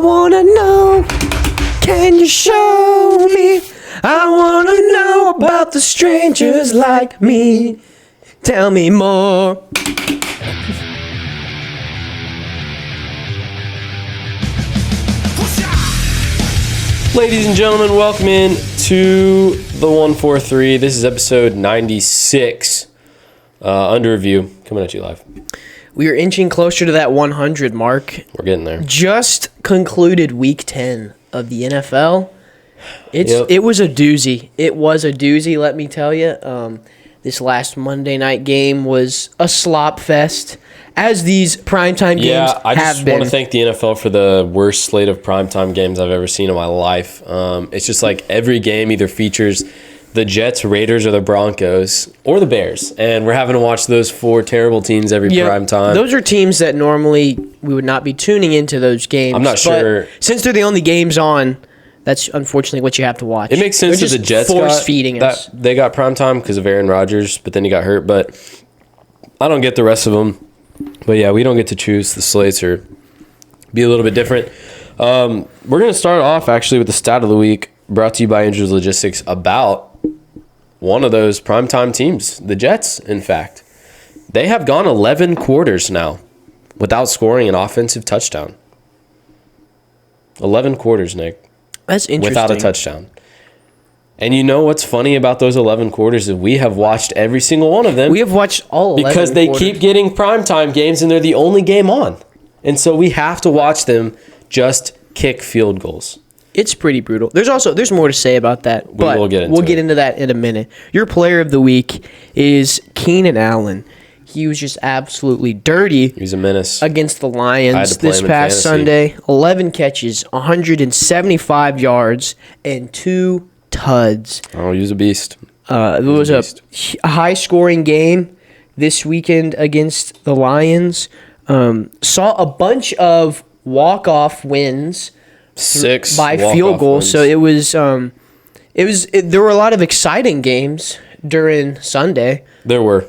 wanna know, can you show me? I wanna know about the strangers like me. Tell me more. Ladies and gentlemen, welcome in to the 143. This is episode 96. Under review, coming at you live. We are inching closer to that 100 mark. We're getting there. Just concluded week 10 of the NFL. It was a doozy. It was a doozy, let me tell you. This last Monday night game was a slop fest, as these primetime games have been. Yeah, I just want to thank the NFL for the worst slate of primetime games I've ever seen in my life. It's just like every game either features the Jets, Raiders, or the Broncos, or the Bears. And we're having to watch those four terrible teams every primetime. Those are teams that normally we would not be tuning into those games. I'm not sure. But since they're the only games on, that's unfortunately what you have to watch. It makes sense that the Jets force-feeding us. They got primetime because of Aaron Rodgers, but then he got hurt. But I don't get the rest of them. But yeah, we don't get to choose the slates or be a little bit different. We're going to start off actually with the stat of the week, brought to you by Andrews Logistics, about one of those primetime teams, the Jets, in fact. They have gone 11 quarters now without scoring an offensive touchdown. 11 quarters, Nick. That's interesting. Without a touchdown. And you know what's funny about those 11 quarters is we have watched every single one of them. We have watched all 11 because they keep getting primetime games and they're the only game on. And so we have to watch them just kick field goals. It's pretty brutal. There's more to say about that, but we'll get into that in a minute. Your player of the week is Keenan Allen. He was just absolutely dirty. He's a menace against the Lions this past Sunday. 11 catches, 175 yards, and 2 tuds. Oh, he's a beast. It was a high-scoring game this weekend against the Lions. Saw a bunch of walk-off wins. 6 by field goal. So it was there were a lot of exciting games during Sunday. There were.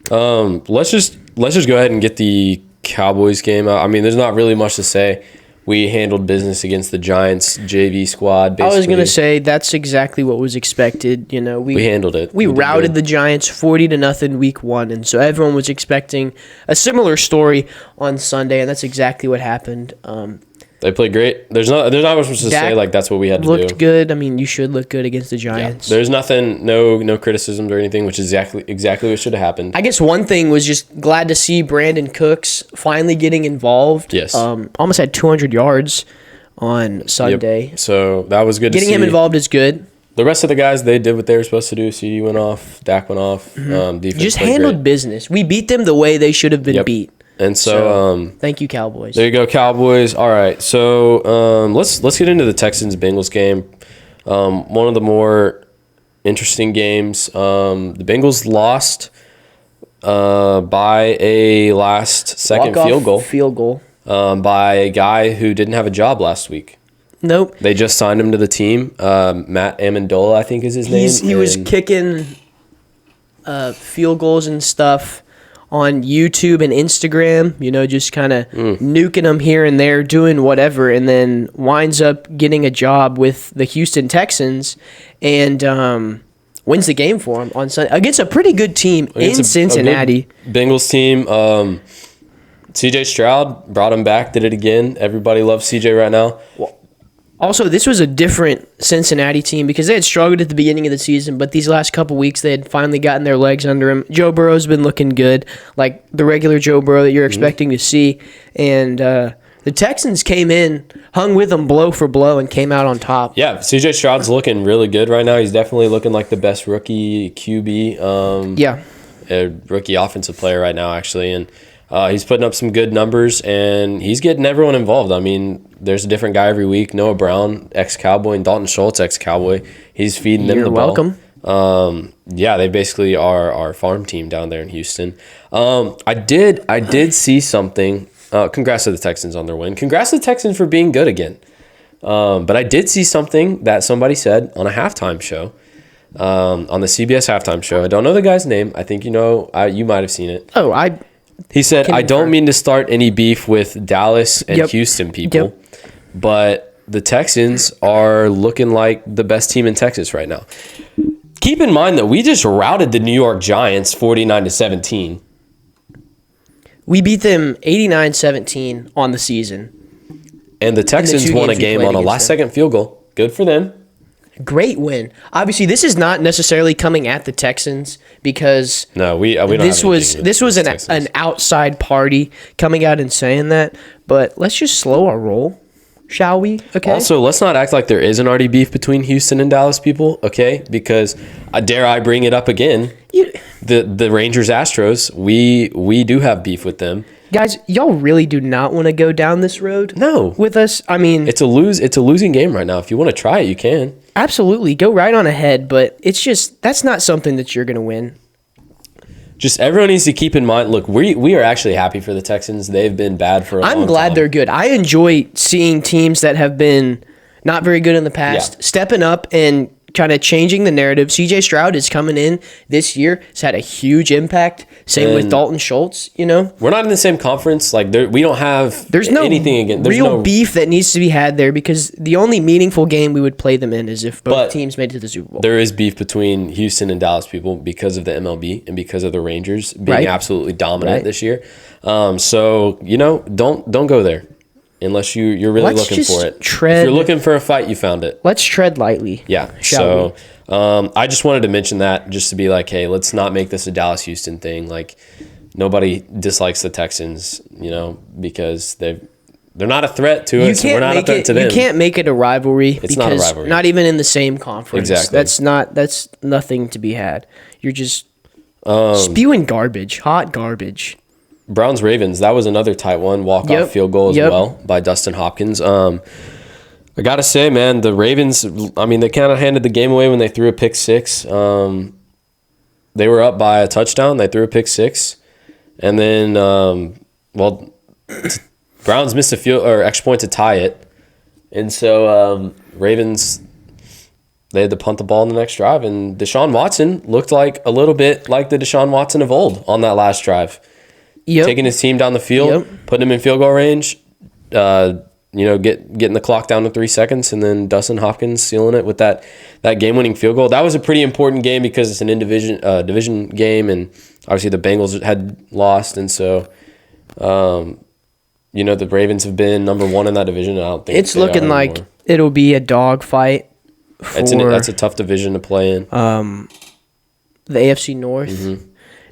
Let's just go ahead and get the Cowboys game out. I mean, there's not really much to say. We handled business against the Giants JV squad. Basically. I was gonna say that's exactly what was expected. You know, we handled it. We routed the Giants 40-0 week 1, and so everyone was expecting a similar story on Sunday, and that's exactly what happened. They played great. There's not much to say. Like that's what we had to do. Looked good. I mean, you should look good against the Giants. Yeah. There's nothing, no criticisms or anything, which is exactly what should have happened. I guess one thing was just glad to see Brandon Cooks finally getting involved. Yes. Almost had 200 yards on Sunday. Yep. So that was good. Getting him involved is good. The rest of the guys, they did what they were supposed to do. CD went off. Dak went off. Defense just handled business. We beat them the way they should have been beat. And so thank you, Cowboys. There you go, Cowboys. All right, so let's get into the Texans-Bengals game. One of the more interesting games. The Bengals lost by a last-second field goal by a guy who didn't have a job last week. Nope. They just signed him to the team. Matt Amendola, I think is his name. He was kicking field goals and stuff on YouTube and Instagram, you know, just kind of nuking them here and there, doing whatever, and then winds up getting a job with the Houston Texans and wins the game for him on Sunday against a pretty good team in Cincinnati. A Bengals team. CJ Stroud brought him back, did it again. Everybody loves CJ right now. Also, this was a different Cincinnati team because they had struggled at the beginning of the season, but these last couple weeks they had finally gotten their legs under him. Joe Burrow's been looking good, like the regular Joe Burrow that you're expecting to see. And the Texans came in, hung with them blow for blow, and came out on top. Yeah, CJ Stroud's looking really good right now. He's definitely looking like the best rookie QB. A rookie offensive player right now, actually. And he's putting up some good numbers, and he's getting everyone involved. I mean, there's a different guy every week. Noah Brown, ex-Cowboy, and Dalton Schultz, ex-Cowboy. He's feeding them the ball. You're welcome. Yeah, they basically are our farm team down there in Houston. I did see something. Congrats to the Texans on their win. Congrats to the Texans for being good again. But I did see something that somebody said on a halftime show, on the CBS halftime show. I don't know the guy's name. I think you know. You might have seen it. Oh, He said, I don't confirm. mean to start any beef with Dallas and Yep. Houston people, Yep. but the Texans are looking like the best team in Texas right now. Keep in mind that we just routed the New York Giants 49-17. We beat them 89-17 on the season. And the Texans two won a games we game played on a against last-second field goal. Good for them. Great win. Obviously, this is not necessarily coming at the Texans because No, we don't this have was anything with this was the an Texans. outside party coming out and saying that. But let's just slow our roll, shall we? Okay. Also, let's not act like there isn't already beef between Houston and Dallas people, okay? Because dare I bring it up again? You- The Rangers Astros, we do have beef with them. guys, y'all really do not want to go down this road. No. With us, I mean, It's a losing game right now. If you want to try it, you can. absolutely go right on ahead. But it's just that's not something that you're gonna win. Just everyone needs to keep in mind. Look, we are actually happy for the Texans. They've been bad for a long I'm time. glad they're good. I enjoy seeing teams that have been not very good in the past Yeah. stepping up and kind of changing the narrative. CJ Stroud is coming in this year. Has had a huge impact. Same with And- Dalton Schultz. You know, We're not in the same conference. Like we don't have there's no anything against. There's real no, beef that needs to be had there because the only meaningful game we would play them in is if both But teams made it to the Super Bowl. There is beef between Houston and Dallas people because of the MLB and because of the Rangers being Right. absolutely dominant Right. this year. So don't go there unless you're really Let's looking just for it. tread- If you're looking for a fight, you found it. Let's tread lightly. Yeah. Shall So I just wanted to mention that just to be like, hey, let's not make this a Dallas Houston thing. Like nobody dislikes the Texans, because they're not a threat to us. And we're not a threat to them. You can't make it a rivalry It's not a because rivalry. not even in the same conference. Exactly. That's nothing to be had. You're just Um, spewing garbage, hot garbage. Browns Ravens, that was another tight one, walk-off Yep. field goal as Yep. well by Dustin Hopkins. I got to say, man, the Ravens, they kind of handed the game away when they threw a pick six. They were up by a touchdown. They threw a pick six. And then, Browns missed a field or extra point to tie it. And so Ravens, they had to punt the ball in the next drive. And Deshaun Watson looked like a little bit like the Deshaun Watson of old on that last drive. Yep. Taking his team down the field, Yep. putting him in field goal range, getting the clock down to 3 seconds, and then Dustin Hopkins sealing it with that game-winning field goal. That was a pretty important game because it's an division game, and obviously the Bengals had lost, and so the Ravens have been number one in that division. And I don't think It's they looking are like anymore. it'll be a dogfight for That's a tough division to play in. the AFC North. Mm-hmm.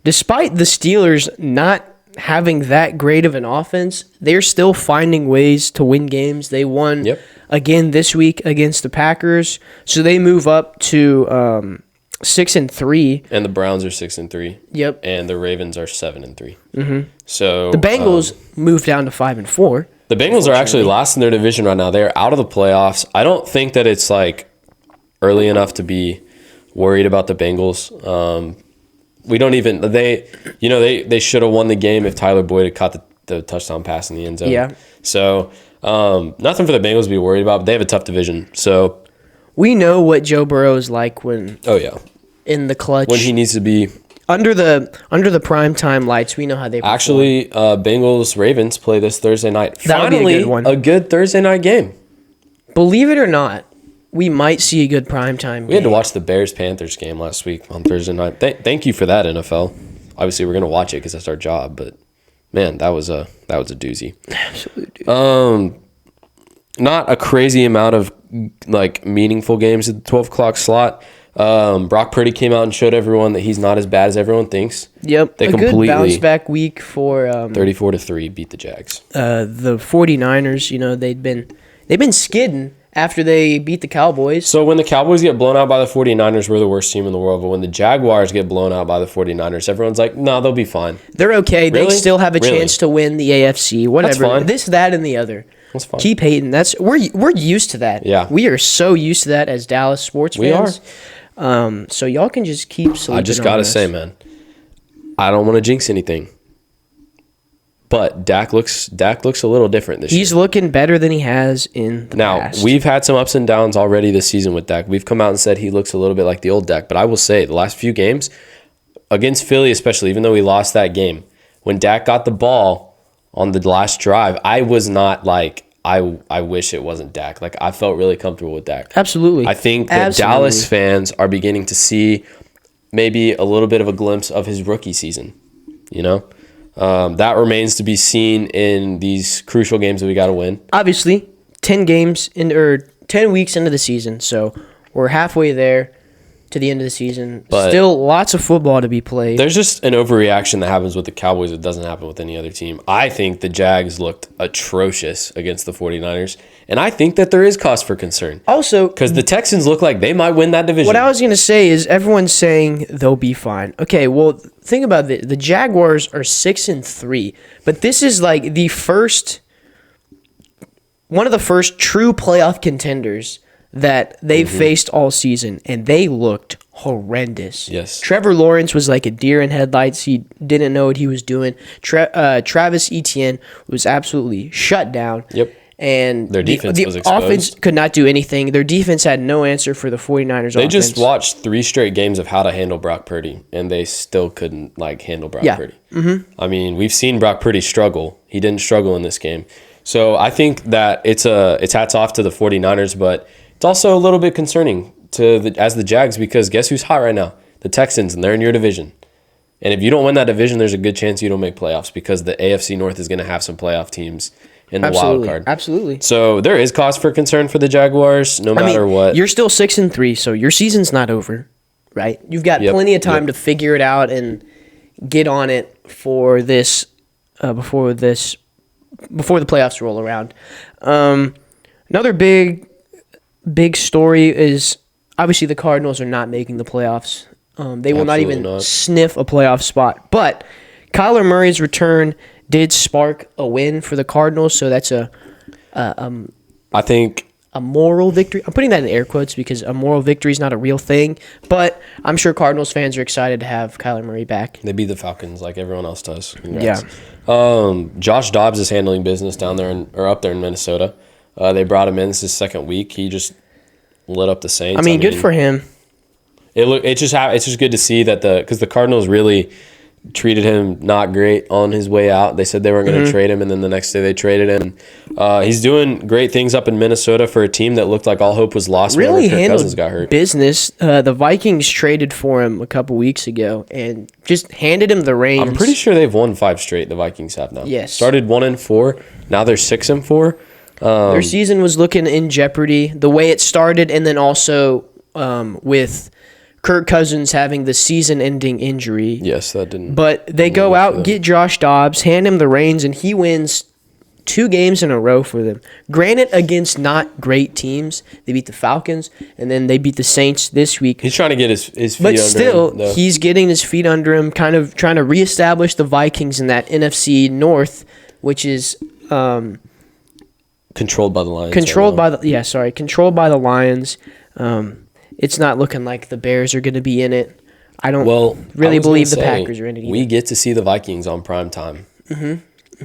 Despite the Steelers not having that great of an offense, they're still finding ways to win games. They won Yep. again this week against the Packers, so they move up to 6-3. And the Browns are 6-3. Yep. And the Ravens are 7-3. Mm-hmm. So The Bengals moved down to 5-4. the Bengals are actually last in their division right now. They're out of the playoffs. I don't think that it's like early enough to be worried about the Bengals. We don't even they should have won the game if Tyler Boyd had caught the touchdown pass in the end zone. Yeah. So nothing for the Bengals to be worried about. But they have a tough division. So We know what Joe Burrow is like when oh yeah, in the clutch. when he needs to be. under the prime time lights, we know how they perform. Actually, Bengals Ravens play this Thursday night. That would be a Finally, good one. a good Thursday night game. Believe it or not, we might see a good prime time. We had to watch the Bears-Panthers game last week on Thursday night. Thank you for that, NFL. Obviously, we're going to watch it because that's our job. But, man, that was a doozy. Absolutely. Not a crazy amount of, meaningful games at the 12 o'clock slot. Brock Purdy came out and showed everyone that he's not as bad as everyone thinks. Yep, They a completely- good bounce back week for 34-3 beat the Jags. the 49ers. They've been skidding after they beat the Cowboys. So when the Cowboys get blown out by the 49ers, we're the worst team in the world. But when the Jaguars get blown out by the 49ers, everyone's like, no, they'll be fine. They're okay. They Really? still have a Really? chance to win the AFC. Whatever. fine. This, that, and the other. That's fine. Keep hating. We're used to that. Yeah. We are so used to that as Dallas sports We fans. So y'all can just keep sleeping I just on got to us. say, man, I don't want to jinx anything. But Dak looks a little different this year. He's looking better than he has in the Now, past. we've had some ups and downs already this season with Dak. We've come out and said he looks a little bit like the old Dak. But I will say, the last few games, against Philly especially, even though we lost that game, when Dak got the ball on the last drive, I was not like, I wish it wasn't Dak. Like, I felt really comfortable with Dak. Absolutely. I think that Dallas fans are beginning to see maybe a little bit of a glimpse of his rookie season, you know? That remains to be seen in these crucial games that we got to win. Obviously, 10 weeks into the season, so we're halfway there to the end of the season. But still lots of football to be played. There's just an overreaction that happens with the Cowboys that doesn't happen with any other team. I think the Jags looked atrocious against the 49ers, and I think that there is cause for concern. Also, because the Texans look like they might win that division. What I was going to say is everyone's saying they'll be fine. Okay, well, think about it. The Jaguars are 6-3, but this is like one of the first true playoff contenders that they've faced all season, and they looked horrendous. Yes. Trevor Lawrence was like a deer in headlights. He didn't know what he was doing. Travis Etienne was absolutely shut down. Yep. And their defense was exposed. Offense could not do anything. Their defense had no answer for the 49ers They offense. just watched 3 straight games of how to handle Brock Purdy, and they still couldn't handle Brock Purdy. Mm-hmm. I mean, we've seen Brock Purdy struggle. He didn't struggle in this game. So I think that it's hats off to the 49ers, but it's also a little bit concerning as the Jags, because guess who's hot right now? The Texans, and they're in your division. And if you don't win that division, there's a good chance you don't make playoffs, because the AFC North is going to have some playoff teams in the wild card. Absolutely. So there is cause for concern for the Jaguars, no matter what. You're still 6-3, so your season's not over, right? You've got plenty of time to figure it out and get on it for this before the playoffs roll around. Another big story is obviously the Cardinals are not making the playoffs. They will not even sniff a playoff spot. But Kyler Murray's return did spark a win for the Cardinals, so that's I think a moral victory. I'm putting that in air quotes because a moral victory is not a real thing, but I'm sure Cardinals fans are excited to have Kyler Murray back. They beat the Falcons like everyone else does. Congrats. Yeah. Josh Dobbs is handling business down there up there in Minnesota. They brought him in. This is his second week. He just lit up the Saints. I mean, good for him. It's just good to see that because the Cardinals really treated him not great on his way out. They said they weren't going to trade him, and then the next day they traded him. He's doing great things up in Minnesota for a team that looked like all hope was lost really whenever Kirk Cousins got hurt. Business. The Vikings traded for him a couple weeks ago and just handed him the reins. I'm pretty sure they've won 5 straight. The Vikings have now. Yes. Started 1-4. Now they're 6-4. Their season was looking in jeopardy the way it started, and then also with Kirk Cousins having the season-ending injury. Yes, that didn't. But they go out, get Josh Dobbs, hand him the reins, and he wins 2 games in a row for them. Granted, against not great teams. They beat the Falcons, and then they beat the Saints this week. He's trying to get his feet but under still, him. He's getting his feet under him, kind of trying to reestablish the Vikings in that NFC North, which is controlled by the Lions. Controlled by the Lions. It's not looking like the Bears are going to be in it. I don't really believe the Packers are in it either. We get to see the Vikings on prime time.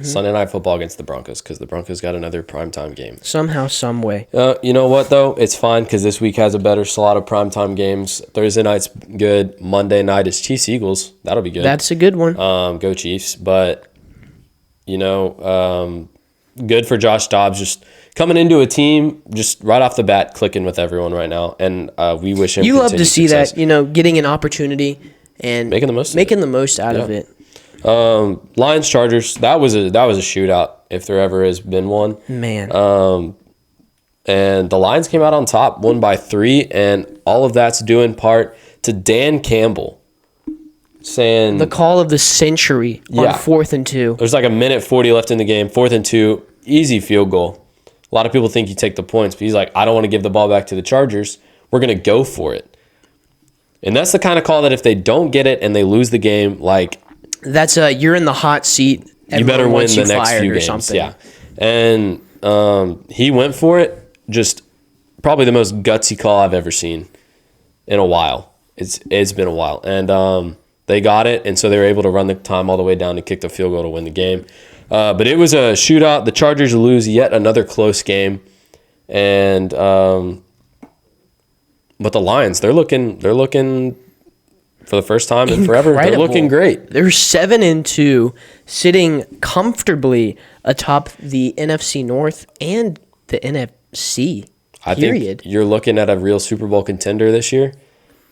Sunday Night Football against the Broncos, because the Broncos got another primetime game. Somehow, some way. You know what, though? It's fine, because this week has a better slot of primetime games. Thursday night's good. Monday night is Chiefs-Eagles. That'll be good. That's a good one. Go Chiefs. But, good for Josh Dobbs, just coming into a team, just right off the bat, clicking with everyone right now. And we wish him You love to see success. that, getting an opportunity and making the most out of it. Lions Chargers, that was a shootout if there ever has been one. Man. And the Lions came out on top, won by 3, and all of that's due in part to Dan Campbell saying the call of the century on 4th and 2. There's like a minute 40 left in the game, 4th and 2, easy field goal. A lot of people think you take the points, but he's like, I don't want to give the ball back to the Chargers. We're going to go for it. And that's the kind of call that if they don't get it and they lose the game, that's you're in the hot seat. You better win the next few games. Something. Yeah. And he went for it. Just probably the most gutsy call I've ever seen in a while. It's been a while. And they got it, and so they were able to run the time all the way down to kick the field goal to win the game. But it was a shootout. The Chargers lose yet another close game. And but the Lions, they're looking for the first time in forever. They're Incredible. looking great. They're 7-2, sitting comfortably atop the NFC North and the NFC. I Period. think you're looking at a real Super Bowl contender this year.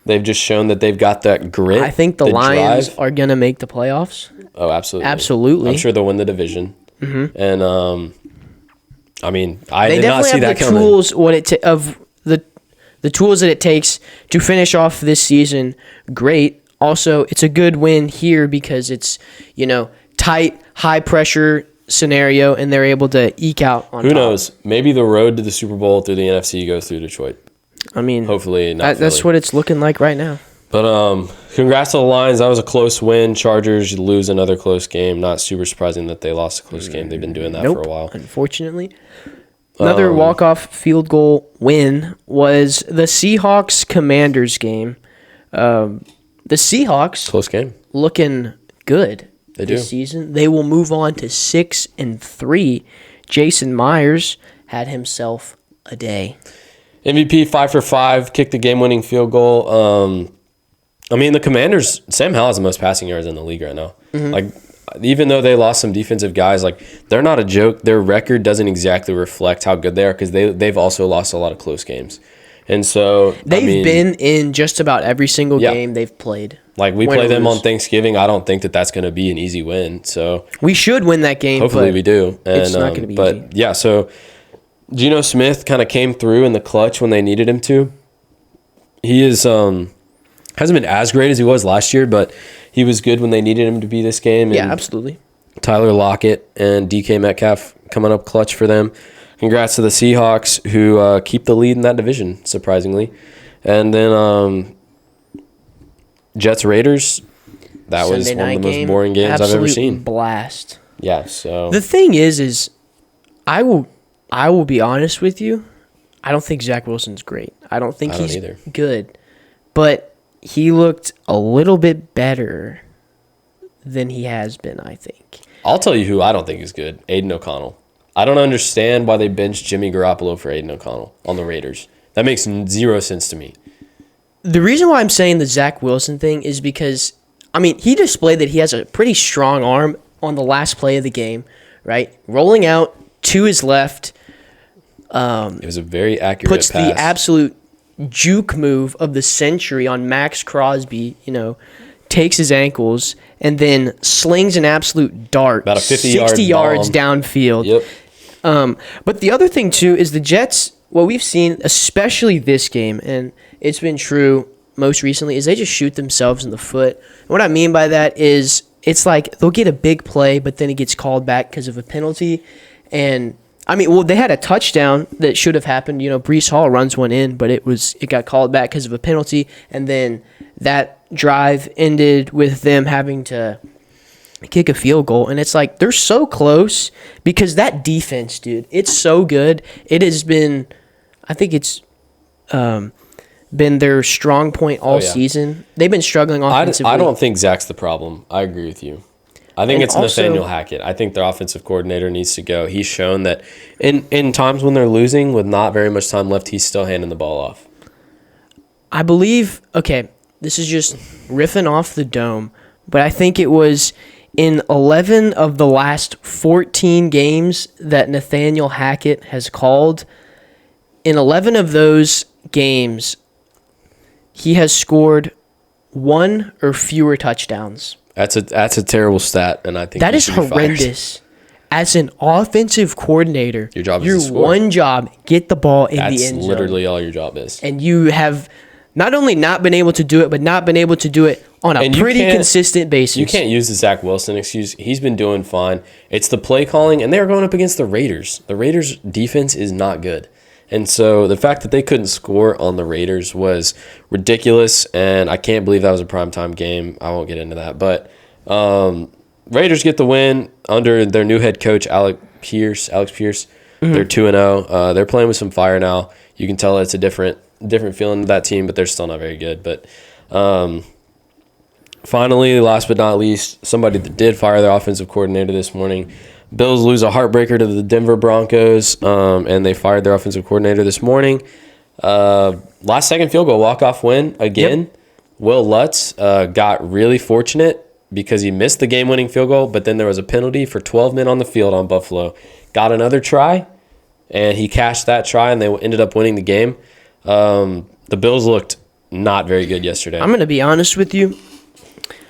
They've just shown that they've got that grit. I think the Lions drive. are going to make the playoffs. Oh, absolutely. Absolutely. I'm sure they'll win the division. Mm-hmm. And I mean, I They did not see definitely that have the coming. tools of the tools that it takes to finish off this season great. Also, it's a good win here because it's, tight, high pressure scenario and they're able to eke out on Who top. knows? Maybe the road to the Super Bowl through the NFC goes through Detroit. I mean, Hopefully not. that's Philly. what it's looking like right now. But congrats to the Lions. That was a close win. Chargers lose another close game. Not super surprising that they lost a close game. They've been doing that for a while. Unfortunately. Another walk-off field goal win was the Seahawks-Commanders game. The Seahawks Close game. looking good They this do. season. They will move on to 6-3. Jason Myers had himself a day. MVP 5 for 5, kicked the game-winning field goal. I mean, the Commanders, Sam Howell has the most passing yards in the league right now. Mm-hmm. Like, even though they lost some defensive guys, like, they're not a joke. Their record doesn't exactly reflect how good they are because they've also lost a lot of close games. And so, They've been in just about every single Yeah. game they've played. like, we win play or them lose. on Thanksgiving. I don't think that that's going to be an easy win. So, We should win that game. hopefully but we do. And, it's not gonna be but, easy. yeah, so Geno Smith kind of came through in the clutch when they needed him to. He is hasn't been as great as he was last year, but he was good when they needed him to be this game. Yeah, And absolutely. Tyler Lockett and DK Metcalf coming up clutch for them. Congrats to the Seahawks who keep the lead in that division, surprisingly. And then Jets Raiders. That was Sunday one of night the most game, boring games I've ever absolute seen. Blast. Yeah, so The thing is I will be honest with you. I don't think Zach Wilson's great. I don't think I don't he's either. good. But he looked a little bit better than he has been, I think. I'll tell you who I don't think is good. Aiden O'Connell. I don't understand why they benched Jimmy Garoppolo for Aiden O'Connell on the Raiders. That makes zero sense to me. The reason why I'm saying the Zach Wilson thing is because, I mean, he displayed that he has a pretty strong arm on the last play of the game, right? Rolling out to his left, It was a very accurate puts pass. the absolute juke move of the century on Max Crosby, takes his ankles, and then slings an absolute dart. About a 50-yard 60 yards bomb. downfield. Yep. But the other thing, too, is the Jets, what we've seen, especially this game, and it's been true most recently, is they just shoot themselves in the foot. And what I mean by that is it's like they'll get a big play, but then it gets called back because of a penalty. And, I mean, well, they had a touchdown that should have happened. Breece Hall runs one in, but it got called back because of a penalty. And then that drive ended with them having to kick a field goal, and it's like they're so close because that defense, dude, it's so good. It has been, I think it's been their strong point all yeah. season. They've been struggling offensively. I don't think Zach's the problem. I agree with you. I think And it's also- Nathaniel Hackett. I think their offensive coordinator needs to go. He's shown that in times when they're losing with not very much time left, he's still handing the ball off. I believe, okay, this is just riffing off the dome, but I think it was in 11 of the last 14 games that Nathaniel Hackett has called. In 11 of those games, he has scored one or fewer touchdowns. That's a terrible stat, and I think That he is should be fired. horrendous. As an offensive coordinator, Your job is your to score. one job, get the ball in the That's end zone. literally all your job is. And you have not only not been able to do it, but not been able to do it on a And you pretty can't- consistent basis. You can't use the Zach Wilson excuse. He's been doing fine. It's the play calling, and they're going up against the Raiders. The Raiders' defense is not good. And so the fact that they couldn't score on the Raiders was ridiculous, and I can't believe that was a primetime game. I won't get into that. But Raiders get the win under their new head coach, Alex Pierce. Mm-hmm. They're 2-0. They're playing with some fire now. You can tell it's a different feeling to that team, but they're still not very good. But finally, last but not least, somebody that did fire their offensive coordinator this morning. Bills lose a heartbreaker to the Denver Broncos, and they fired their offensive coordinator this morning. Last second field goal, walk-off win again. Will Lutz got really fortunate because he missed the game-winning field goal, but then there was a penalty for 12 men on the field on Buffalo. Got another try, and he cashed that try, and they ended up winning the game. The Bills looked not very good yesterday. I'm going to be honest with you.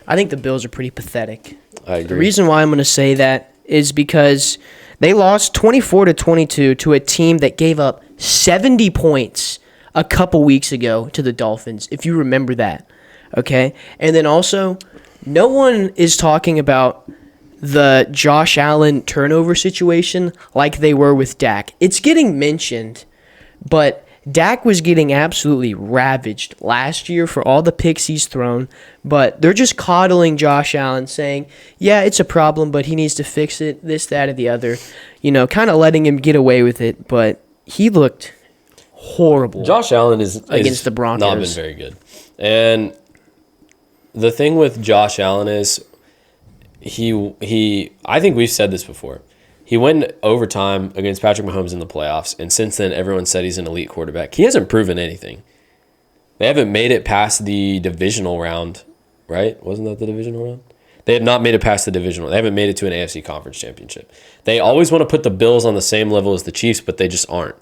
I think the Bills are pretty pathetic. I agree. The reason why I'm going to say that is because they lost 24-22 to a team that gave up 70 points a couple weeks ago to the Dolphins, if you remember that. Okay? And then also, no one is talking about the Josh Allen turnover situation like they were with Dak. It's getting mentioned, but Dak was getting absolutely ravaged last year for all the picks he's thrown, but they're just coddling Josh Allen, saying, yeah, it's a problem, but he needs to fix it, this, that, or the other. You know, kind of letting him get away with it, but he looked horrible. Josh Allen is against the Broncos. Not been very good. And the thing with Josh Allen is he I think we've said this before. He went overtime against Patrick Mahomes in the playoffs, and since then, everyone said he's an elite quarterback. He hasn't proven anything. They haven't made it past the divisional round, right? Wasn't that the divisional round? They had not made it past the divisional. They haven't made it to an AFC conference championship. They always want to put the Bills on the same level as the Chiefs, but they just aren't,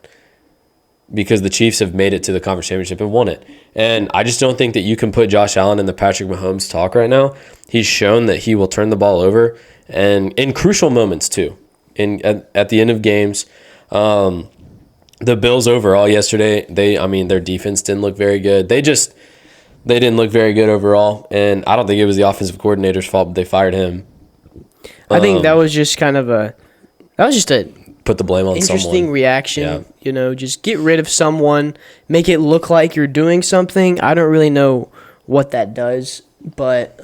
because the Chiefs have made it to the conference championship and won it. And I just don't think that you can put Josh Allen in the Patrick Mahomes talk right now. He's shown that he will turn the ball over, and in crucial moments too. At the end of games, the Bills overall yesterday, their defense didn't look very good. They didn't look very good overall, and I don't think it was the offensive coordinator's fault, but they fired him. I think that was just a put the blame on interesting someone. reaction. Yeah. You know, just get rid of someone, make it look like you're doing something. I don't really know what that does, but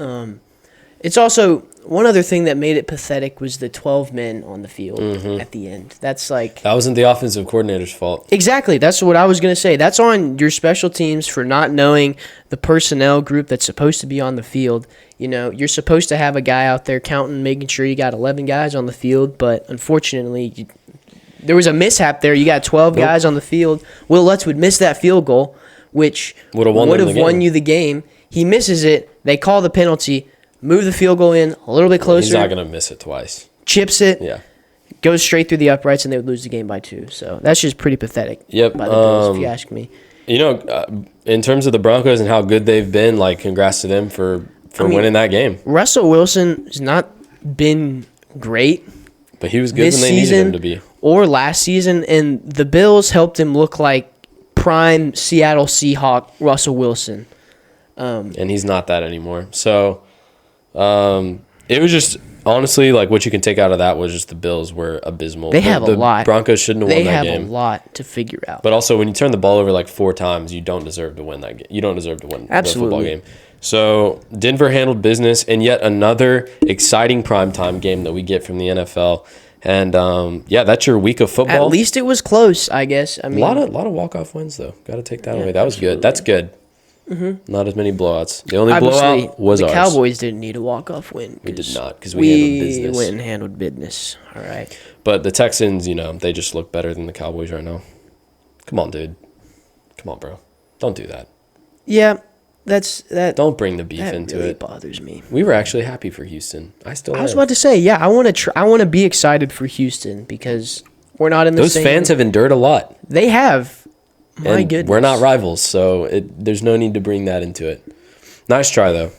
it's also one other thing that made it pathetic was the 12 men on the field at the end. That's like... That wasn't the offensive coordinator's fault. Exactly. That's what I was going to say. That's on your special teams for not knowing the personnel group that's supposed to be on the field. You know, you're supposed to have a guy out there counting, making sure you got 11 guys on the field, but unfortunately, there was a mishap there. You got 12 guys on the field. Will Lutz would miss that field goal, which would have won you the game. He misses it. They call the penalty. Move the field goal in a little bit closer. He's not going to miss it twice. Chips it. Yeah. Goes straight through the uprights, and they would lose the game by 2. So that's just pretty pathetic. Yep. By the Bills, if you ask me. You know, in terms of the Broncos and how good they've been, like, congrats to them for winning that game. Russell Wilson has not been great, but he was good when they needed him to be. Or last season, and the Bills helped him look like prime Seattle Seahawk Russell Wilson. And he's not that anymore. So... it was just honestly like what you can take out of that was just the Bills were abysmal. They have a lot. Broncos shouldn't have won that game. They have a lot to figure out. But also, when you turn the ball over like 4 times, you don't deserve to win that game. You don't deserve to win the football game. So Denver handled business, and yet another exciting primetime game that we get from the NFL. And that's your week of football. At least it was close, I guess. I mean, a lot of walk-off wins though. Got to take that away. That was good. That's good. Mm-hmm. Not as many blowouts. The only blowout was the ours. Cowboys didn't need a walk-off win. We did not, because we handled business. We went and handled business. All right. But the Texans, they just look better than the Cowboys right now. Come on, dude. Come on, bro. Don't do that. Yeah, that. Don't bring the beef into really it. Bothers me. We were actually happy for Houston. I was about to say, yeah, I want to be excited for Houston because we're not in the same. Those fans have endured a lot. They have. My goodness. We're not rivals, so there's no need to bring that into it. Nice try, though.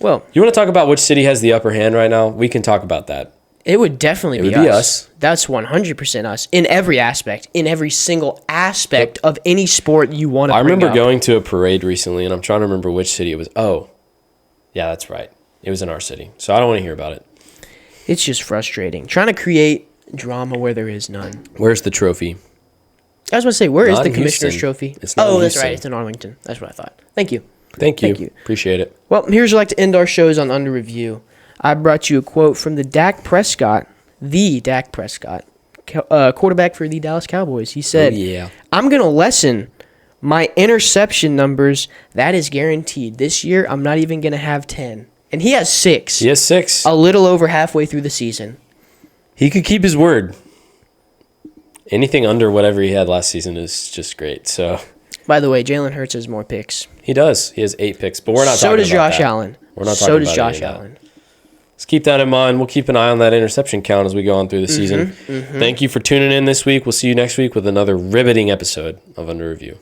Well, you want to talk about which city has the upper hand right now? We can talk about that. It would definitely be us. That's 100% us in every aspect, in every single aspect of any sport you want to bring up. I remember going to a parade recently, and I'm trying to remember which city it was. Oh, yeah, that's right. It was in our city, so I don't want to hear about it. It's just frustrating. Trying to create drama where there is none. Where's the trophy? I was going to say, where is the Commissioner's trophy? It's not that's right. It's in Arlington. That's what I thought. Thank you. Thank you. Appreciate it. Well, here's like to end our shows on Under Review. I brought you a quote from the Dak Prescott, quarterback for the Dallas Cowboys. He said, I'm going to lessen my interception numbers. That is guaranteed. This year, I'm not even going to have 10. And he has 6. He has 6. A little over halfway through the season. He could keep his word. Anything under whatever he had last season is just great. So By the way, Jalen Hurts has more picks. He does. He has 8 picks, but we're not So talking does about Josh that. Allen. We're not So talking does about any Josh of that. Allen. Let's keep that in mind. We'll keep an eye on that interception count as we go on through the season. Thank you for tuning in this week. We'll see you next week with another riveting episode of Under Review.